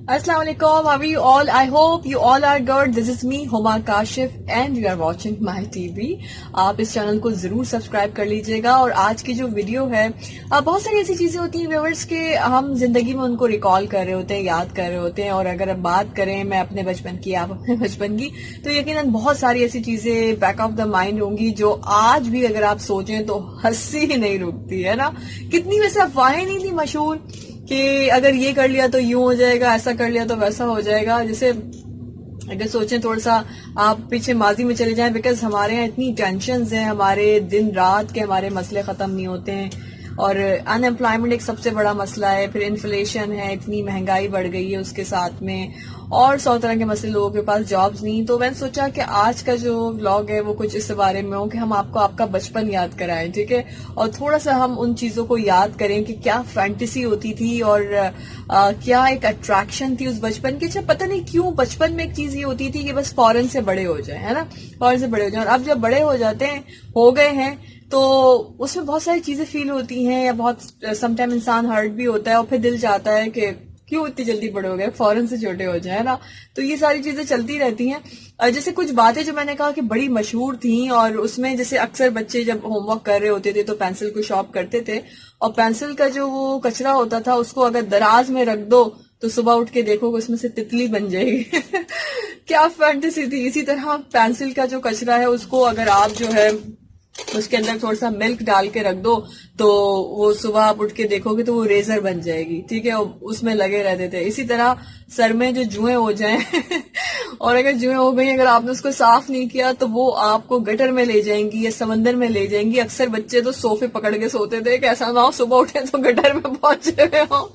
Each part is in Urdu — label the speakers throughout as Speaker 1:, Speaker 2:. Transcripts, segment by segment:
Speaker 1: Assalamu alaikum, how are you all? I hope you all are good. This is me, Huma Kashif, and you are watching my TV. آپ اس چینل کو ضرور سبسکرائب کر لیجئے گا. اور آج کی جو ویڈیو ہے بہت ساری ایسی چیزیں ہوتی ہیں ویورز کے ہم زندگی میں ان کو ریکال کر رہے ہوتے ہیں, یاد کر رہے ہوتے ہیں. اور اگر اب بات کریں میں اپنے بچپن کی, آپ اپنے بچپن کی, تو یقیناً بہت ساری ایسی چیزیں بیک آف دا مائنڈ ہوں گی جو آج بھی اگر آپ سوچیں تو ہنسی ہی نہیں رکتی ہے نا. کتنی ویسے افواہیں نہیں تھی مشہور کہ اگر یہ کر لیا تو یوں ہو جائے گا, ایسا کر لیا تو ویسا ہو جائے گا. جیسے اگر سوچیں تھوڑا سا آپ پیچھے ماضی میں چلے جائیں, بیکاز ہمارے یہاں اتنی ٹینشنز ہیں, ہمارے دن رات کے ہمارے مسئلے ختم نہیں ہوتے ہیں. اور ان امپلائمنٹ ایک سب سے بڑا مسئلہ ہے, پھر انفلیشن ہے, اتنی مہنگائی بڑھ گئی ہے اس کے ساتھ میں, اور 100 طرح کے مسئلے, لوگوں کے پاس جابز نہیں. تو میں نے سوچا کہ آج کا جو ولاگ ہے وہ کچھ اس بارے میں ہو کہ ہم آپ کو آپ کا بچپن یاد کرائیں, ٹھیک ہے, اور تھوڑا سا ہم ان چیزوں کو یاد کریں کہ کیا فینٹیسی ہوتی تھی اور کیا ایک اٹریکشن تھی اس بچپن کی. اچھا پتہ نہیں کیوں بچپن میں ایک چیز یہ ہوتی تھی کہ بس فوراً سے بڑے ہو جائیں, ہے نا, فوراً سے بڑے ہو جائیں. اور اب جب بڑے ہو جاتے ہیں, ہو گئے ہیں, تو اس میں بہت ساری چیزیں فیل ہوتی ہیں, یا بہت سم ٹائم انسان ہرٹ بھی ہوتا ہے, اور پھر دل چاہتا ہے کہ کیوں اتنی جلدی بڑے ہو گئے, فوراً سے چھوٹے ہو جائیں نا. تو یہ ساری چیزیں چلتی رہتی ہیں. جیسے کچھ باتیں جو میں نے کہا کہ بڑی مشہور تھیں, اور اس میں جیسے اکثر بچے جب ہوم ورک کر رہے ہوتے تھے تو پینسل کو شارپ کرتے تھے, اور پینسل کا جو وہ کچرا ہوتا تھا اس کو اگر دراز میں رکھ دو تو صبح اٹھ کے دیکھو کہ اس میں سے تتلی بن جائے گی. کیا فینٹیسی تھی. اسی طرح پینسل کا جو کچرا ہے اس کو اگر آپ جو ہے اس کے اندر تھوڑا سا ملک ڈال کے رکھ دو تو وہ صبح آپ اٹھ کے دیکھو گے تو وہ ریزر بن جائے گی, ٹھیک ہے, اس میں لگے رہتے تھے. اسی طرح سر میں جو جوئیں ہو جائیں اور اگر جوئیں ہو گئی, اگر آپ نے اس کو صاف نہیں کیا تو وہ آپ کو گٹر میں لے جائیں گی یا سمندر میں لے جائیں گی. اکثر بچے تو صوفے پکڑ کے سوتے تھے کہ ایسا نہ ہو صبح اٹھے تو گٹر میں پہنچے ہوئے ہوں,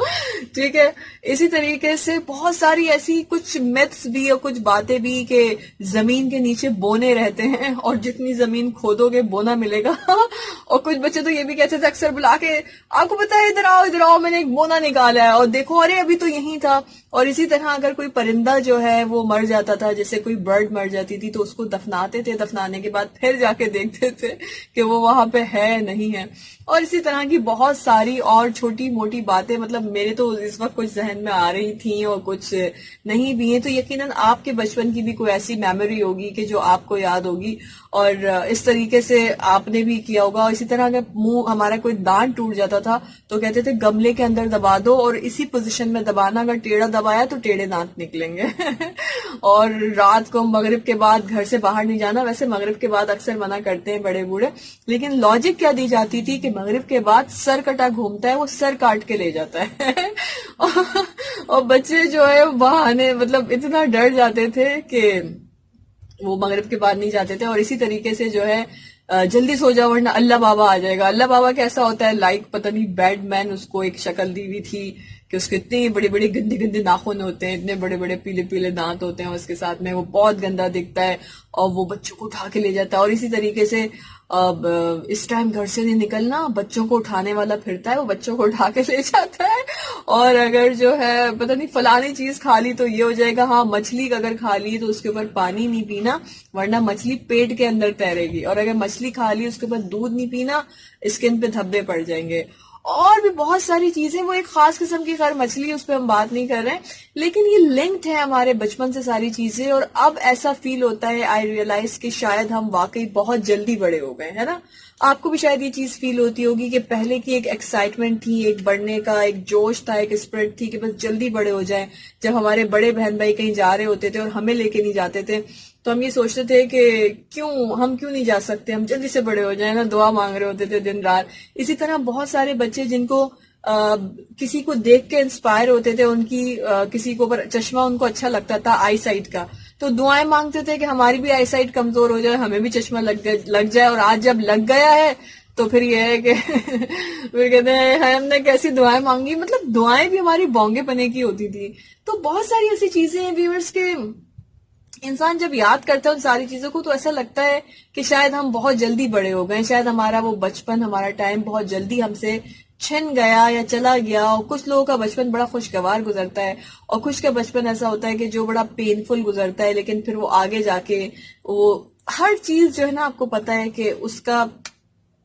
Speaker 1: ٹھیک ہے. اسی طریقے سے بہت ساری ایسی کچھ میتھس بھی اور کچھ باتیں بھی کہ زمین کے نیچے بونے رہتے ہیں, اور جتنی زمین کھودو گے بونا ملے گا. اور کچھ بچے تو یہ بھی کہتے تھے اکثر بلا کے, آپ کو پتا ہے ادھر آؤ میں نے ایک بونا نکالا ہے, اور دیکھو ارے ابھی تو یہی تھا. اور اسی طرح اگر کوئی پرندہ جو ہے وہ مر جاتا تھا, جیسے کوئی برڈ مر جاتی تھی, تو اس کو دفناتے تھے, دفنانے کے بعد پھر جا کے دیکھتے تھے کہ وہ وہاں پہ ہے نہیں ہے. اور اسی طرح کی بہت ساری اور چھوٹی موٹی باتیں, مطلب میرے تو اس وقت کچھ ذہن میں آ رہی تھیں اور کچھ نہیں بھی ہیں. تو یقیناً آپ کے بچپن کی بھی کوئی ایسی میموری ہوگی کہ جو آپ کو یاد ہوگی, اور اس طریقے سے آپ نے بھی کیا ہوگا. اسی طرح اگر منہ ہمارا کوئی دانت ٹوٹ جاتا تھا تو کہتے تھے گملے کے اندر دبا دو, اور اسی پوزیشن میں دبانا, اگر ٹیڑھا دبایا تو ٹیڑھے دانت نکلیں گے. اور رات کو مغرب کے بعد گھر سے باہر نہیں جانا. ویسے مغرب کے بعد اکثر منع کرتے ہیں بڑے بوڑھے, لیکن لاجک کیا دی جاتی تھی کہ مغرب کے بعد سر کٹا گھومتا ہے, وہ سر کاٹ کے لے جاتا ہے. اور بچے جو ہے بہانے مطلب اتنا ڈر جاتے تھے کہ وہ مغرب کے بعد نہیں جاتے تھے. اور اسی طریقے سے جو ہے جلدی سو جاؤ ورنہ اللہ بابا آ جائے گا. اللہ بابا کیسا ہوتا ہے, لائک پتہ نہیں بیڈ مین, اس کو ایک شکل دی ہوئی تھی کہ اس کے اتنے بڑے بڑے گندے گندے ناخن ہوتے ہیں, اتنے بڑے بڑے پیلے پیلے دانت ہوتے ہیں, اس کے ساتھ میں وہ بہت گندا دکھتا ہے, اور وہ بچوں کو اٹھا کے لے جاتا ہے. اور اسی طریقے سے اب اس ٹائم گھر سے نہیں نکلنا, بچوں کو اٹھانے والا پھرتا ہے, وہ بچوں کو اٹھا کے لے جاتا ہے. اور اگر جو ہے پتہ نہیں فلانی چیز کھا لی تو یہ ہو جائے گا, ہاں مچھلی اگر کھا لی تو اس کے اوپر پانی نہیں پینا ورنہ مچھلی پیٹ کے اندر تیرے گی, اور اگر مچھلی کھا لی اس کے اوپر دودھ نہیں پینا, اسکن پہ دھبے پڑ جائیں گے. اور بھی بہت ساری چیزیں, وہ ایک خاص قسم کی خیر مچھلی, اس پہ ہم بات نہیں کر رہے ہیں, لیکن یہ لنکڈ ہے ہمارے بچپن سے ساری چیزیں. اور اب ایسا فیل ہوتا ہے, آئی ریئلائز کہ شاید ہم واقعی بہت جلدی بڑے ہو گئے, ہے نا. آپ کو بھی شاید یہ چیز فیل ہوتی ہوگی کہ پہلے کی ایک ایکسائٹمنٹ تھی, ایک بڑھنے کا ایک جوش تھا, ایک اسپرٹ تھی کہ بس جلدی بڑے ہو جائیں. جب ہمارے بڑے بہن بھائی کہیں جا رہے ہوتے تھے اور ہمیں لے کے نہیں جاتے تھے تو ہم یہ سوچتے تھے کہ ہم کیوں نہیں جا سکتے, ہم جلدی سے بڑے ہو جائیں نا, دعا مانگ رہے ہوتے تھے دن رات. اسی طرح بہت سارے بچے جن کو کسی کو دیکھ کے انسپائر ہوتے تھے, ان کی کسی کو اوپر چشمہ ان کو اچھا لگتا تھا آئی سائٹ کا, تو دعائیں مانگتے تھے کہ ہماری بھی آئی سائٹ کمزور ہو جائے, ہمیں بھی چشمہ لگ جائے. اور آج جب لگ گیا ہے تو پھر یہ ہے کہ پھر کہتے ہیں ہم نے کیسی دعائیں مانگی. مطلب دعائیں بھی ہماری بونگے پنے کی ہوتی تھی. تو بہت ساری ایسی چیزیں ہیں ویورز کے انسان جب یاد کرتا ہے ان ساری چیزوں کو تو ایسا لگتا ہے کہ شاید ہم بہت جلدی بڑے ہو گئے, شاید ہمارا وہ بچپن, ہمارا ٹائم بہت جلدی ہم سے چھن گیا یا چلا گیا. اور کچھ لوگوں کا بچپن بڑا خوشگوار گزرتا ہے, اور کچھ کا بچپن ایسا ہوتا ہے کہ جو بڑا پینفل گزرتا ہے, لیکن پھر وہ آگے جا کے وہ ہر چیز جو ہے نا, آپ کو پتا ہے کہ اس کا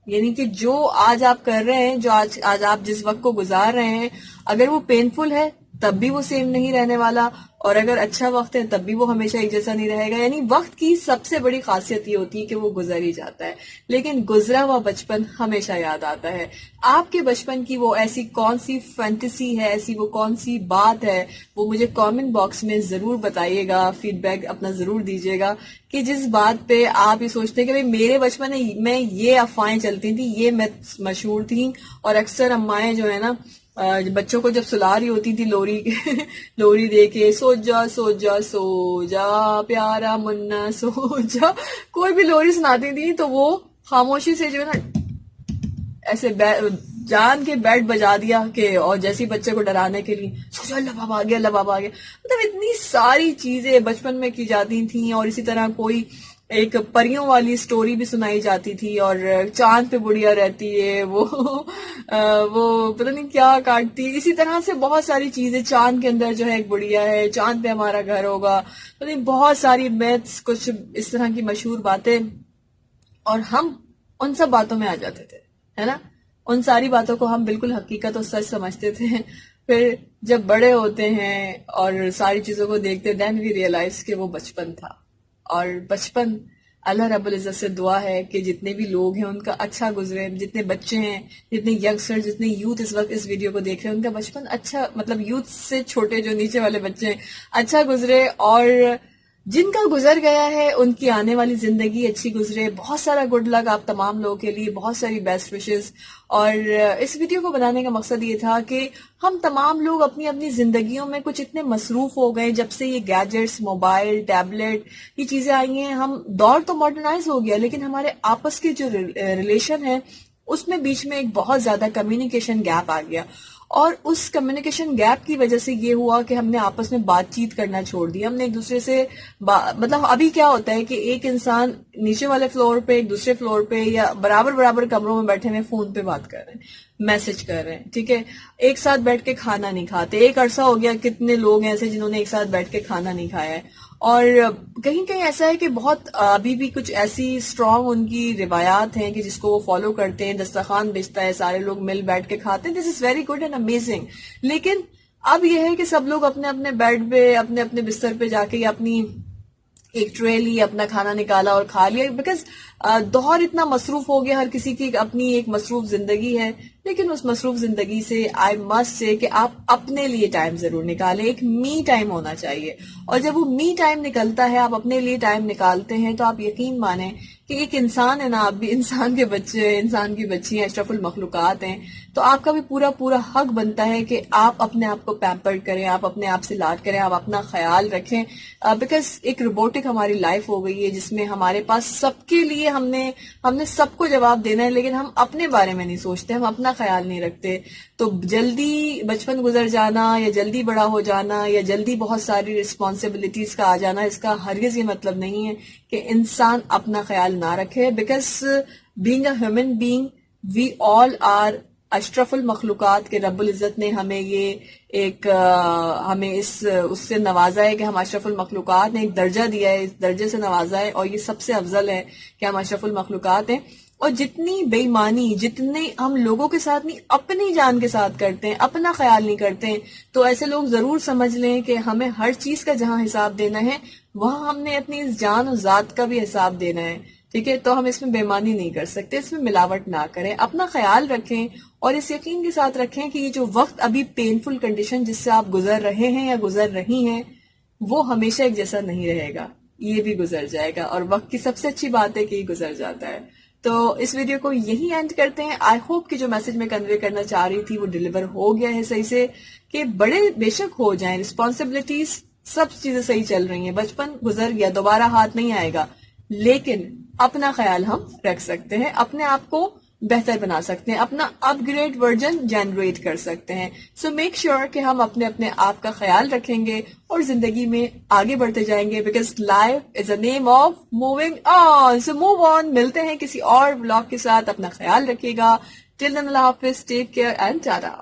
Speaker 1: یعنی کہ جو آج آپ کر رہے ہیں, جو آج آپ جس وقت کو گزار رہے ہیں, اگر وہ پینفل ہے تب بھی وہ سیم نہیں رہنے والا، اور اگر اچھا وقت ہے تب بھی وہ ہمیشہ ایک جیسا نہیں رہے گا. یعنی وقت کی سب سے بڑی خاصیت یہ ہوتی ہے کہ وہ گزر ہی جاتا ہے، لیکن گزرا ہوا بچپن ہمیشہ یاد آتا ہے. آپ کے بچپن کی وہ ایسی کون سی فینٹیسی ہے، ایسی وہ کون سی بات ہے، وہ مجھے کامنٹ باکس میں ضرور بتائیے گا، فیڈ بیک اپنا ضرور دیجیے گا کہ جس بات پہ آپ یہ سوچتے ہیں کہ بھئی میرے بچپن میں یہ افواہیں چلتی تھیں، یہ میتھس مشہور تھیں، اور اکثر امائیں جو ہے نا بچوں کو جب سلا رہی ہوتی تھی لوری دے کے، سو جا سو جا سو جا پیارا منا سو جا، کوئی بھی لوری سناتی تھی تو وہ خاموشی سے جو ہے نا ایسے جان کے بیٹ بجا دیا کہ، اور جیسے بچے کو ڈرانے کے لیے سو جا، اللہ بابا آ گیا، اللہ بابا آ گیا. مطلب اتنی ساری چیزیں بچپن میں کی جاتی تھیں. اور اسی طرح کوئی ایک پریوں والی سٹوری بھی سنائی جاتی تھی، اور چاند پہ بڑھیا رہتی ہے، وہ پتہ نہیں کیا کاٹتی. اسی طرح سے بہت ساری چیزیں، چاند کے اندر جو ہے ایک بڑھیا ہے، چاند پہ ہمارا گھر ہوگا، پتہ نہیں بہت ساری میتھس، کچھ اس طرح کی مشہور باتیں، اور ہم ان سب باتوں میں آ جاتے تھے، ہے نا. ان ساری باتوں کو ہم بالکل حقیقت اور سچ سمجھتے تھے. پھر جب بڑے ہوتے ہیں اور ساری چیزوں کو دیکھتے، دین وی ریئلائز کہ وہ بچپن تھا. اور بچپن اللہ رب العزت سے دعا ہے کہ جتنے بھی لوگ ہیں ان کا اچھا گزرے، جتنے بچے ہیں، جتنے ینگسٹر، جتنے یوتھ اس وقت اس ویڈیو کو دیکھ رہے ہیں، ان کا بچپن اچھا، مطلب یوتھ سے چھوٹے جو نیچے والے بچے ہیں، اچھا گزرے. اور جن کا گزر گیا ہے ان کی آنے والی زندگی اچھی گزرے. بہت سارا گڈ لک آپ تمام لوگوں کے لیے، بہت ساری بیسٹ وشز. اور اس ویڈیو کو بنانے کا مقصد یہ تھا کہ ہم تمام لوگ اپنی اپنی زندگیوں میں کچھ اتنے مصروف ہو گئے جب سے یہ گیجٹس، موبائل، ٹیبلٹ، یہ چیزیں آئی ہیں. ہم دور تو ماڈرنائز ہو گیا، لیکن ہمارے آپس کے جو ریلیشن ہے اس میں بیچ میں ایک بہت زیادہ کمیونیکیشن گیپ آ گیا. اور اس کمیونیکیشن گیپ کی وجہ سے یہ ہوا کہ ہم نے آپس میں بات چیت کرنا چھوڑ دیا. ہم نے ایک دوسرے سے مطلب ابھی کیا ہوتا ہے کہ ایک انسان نیچے والے فلور پہ، ایک دوسرے فلور پہ، یا برابر کمروں میں بیٹھے ہوئے فون پہ بات کر رہے ہیں، میسج کر رہے ہیں، ٹھیک ہے، ایک ساتھ بیٹھ کے کھانا نہیں کھاتے. ایک عرصہ ہو گیا کتنے لوگ ہیں ایسے جنہوں نے ایک ساتھ بیٹھ کے کھانا نہیں کھایا ہے. اور کہیں کہیں ایسا ہے کہ بہت ابھی بھی کچھ ایسی اسٹرانگ ان کی روایات ہیں کہ جس کو وہ فالو کرتے ہیں. دسترخوان بچتا ہے، سارے لوگ مل بیٹھ کے کھاتے ہیں، this is very good and amazing. لیکن اب یہ ہے کہ سب لوگ اپنے اپنے بیڈ پہ، اپنے اپنے بستر پہ جا کے یا اپنی ایک ٹرے لی، اپنا کھانا نکالا اور کھا لیا. بیکاز دور اتنا مصروف ہو گیا، ہر کسی کی اپنی ایک مصروف زندگی ہے. لیکن اس مصروف زندگی سے آئی مسٹ سے کہ آپ اپنے لیے ٹائم ضرور نکالیں. ایک می ٹائم ہونا چاہیے، اور جب وہ می ٹائم نکلتا ہے، آپ اپنے لیے ٹائم نکالتے ہیں، تو آپ یقین مانیں کہ ایک انسان ہے نا، آپ بھی انسان کے بچے ہیں، انسان کی بچی ہیں، اشرف المخلوقات ہیں، تو آپ کا بھی پورا حق بنتا ہے کہ آپ اپنے آپ کو پیمپرڈ کریں، آپ اپنے آپ سے لاڈ کریں، آپ اپنا خیال رکھیں. بیکاز ایک روبوٹک ہماری لائف ہو گئی ہے جس میں ہمارے پاس سب کے لیے ہم نے سب کو جواب دینا ہے، لیکن ہم اپنے بارے میں نہیں سوچتے، ہم اپنا خیال نہیں رکھتے. تو جلدی بچپن گزر جانا، یا جلدی بڑا ہو جانا، یا جلدی بہت ساری رسپانسبلٹیز کا آ جانا، اس کا ہرگز یہ مطلب نہیں ہے کہ انسان اپنا خیال نہ رکھے. Because being a human being, we all are اشرف المخلوقات کے رب العزت نے ہمیں یہ ایک ہمیں اس سے نوازا ہے کہ ہم اشرف المخلوقات نے ایک درجہ دیا ہے، اس درجے سے نوازا ہے، اور یہ سب سے افضل ہے کہ ہم اشرف المخلوقات ہیں. اور جتنی بے ایمانی، جتنے ہم لوگوں کے ساتھ نہیں اپنی جان کے ساتھ کرتے ہیں، اپنا خیال نہیں کرتے ہیں، تو ایسے لوگ ضرور سمجھ لیں کہ ہمیں ہر چیز کا جہاں حساب دینا ہے، وہاں ہم نے اپنی اس جان اور ذات کا بھی حساب دینا ہے. ٹھیک ہے، تو ہم اس میں بے ایمانی نہیں کر سکتے، اس میں ملاوٹ نہ کریں، اپنا خیال رکھیں، اور اس یقین کے ساتھ رکھیں کہ یہ جو وقت ابھی پینفل کنڈیشن جس سے آپ گزر رہے ہیں یا گزر رہی ہیں، وہ ہمیشہ ایک جیسا نہیں رہے گا، یہ بھی گزر جائے گا. اور وقت کی سب سے اچھی بات ہے کہ یہ گزر جاتا ہے. تو اس ویڈیو کو یہی اینڈ کرتے ہیں. آئی ہوپ کہ جو میسج میں کنوے کرنا چاہ رہی تھی وہ ڈیلیور ہو گیا ہے صحیح سے، کہ بڑے بے شک ہو جائیں، رسپانسبلٹیز سب چیزیں صحیح چل رہی ہیں، بچپن گزر گیا، دوبارہ ہاتھ نہیں آئے گا، لیکن اپنا خیال ہم رکھ سکتے ہیں، اپنے آپ کو بہتر بنا سکتے ہیں، اپنا اپ گریڈ ورژن جنریٹ کر سکتے ہیں. سو میک شیور کہ ہم اپنے آپ کا خیال رکھیں گے اور زندگی میں آگے بڑھتے جائیں گے. Because life is a name of moving on. So move on. ملتے ہیں کسی اور ولاگ کے ساتھ. اپنا خیال رکھیے گا. ٹل دین اللہ حافظ. Take care and Tata.